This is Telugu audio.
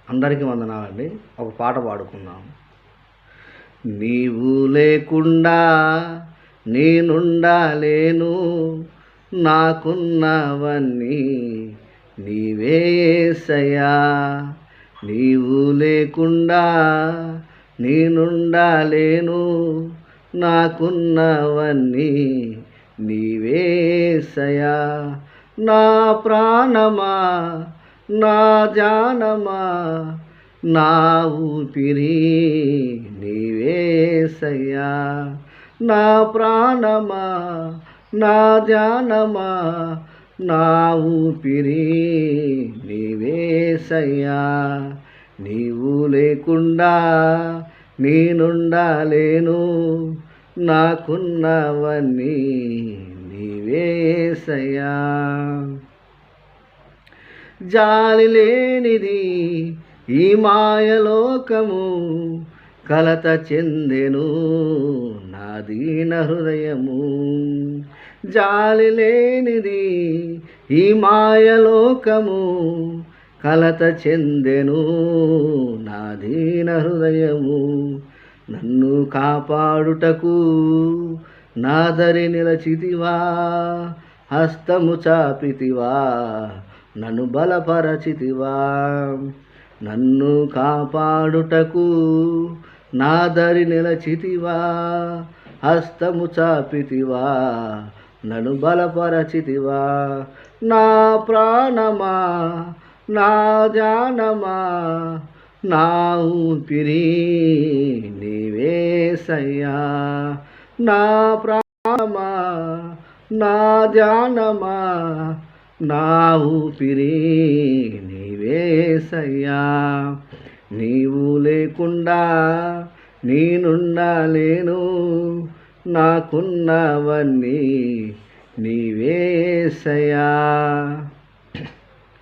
అందరికీ వందనాలండి. ఒక పాట పాడుకుందాం. నీవు లేకుండా నేనుండలేను, నాకున్నవన్నీ నీవే యేసయ్యా. నీవు లేకుండా నేనుండలేను, నాకున్నవన్నీ నీవే యేసయ్యా. నా ప్రాణమా, నా జానమా, నా ఊపిరి నీవే యేసయ్యా. నా ప్రాణమా, నా జానమా, నా ఊపిరి నీవే యేసయ్యా. నీవు లేకుండా నేనుండలేను, నాకున్నవన్నీ నీవే యేసయ్యా. జాలి లేనిది ఈ మాయలోకము, కలత చెందెను నా దీన హృదయము. జాలి లేనిది ఈ మాయలోకము, కలత చెందెను నా దీన హృదయము. నన్ను కాపాడుటకు నా దరి నిలచితివా, హస్తము చాపితివా, నన్ను బలపరచితివా. నన్ను కాపాడుటకు నా దరి నిలచితివా, హస్తము చాపితివా, నన్ను బలపరచితివా. నా ప్రాణమా, నా జానమా, నా ఊపిరి నీవే యేసయ్యా. నా ప్రాణమా, నా జానమా, నా ఊపిరి నీవే యేసయ్యా. నీవు లేకుండా నేనుండలేను, నాకున్నవన్నీ నీవే యేసయ్యా.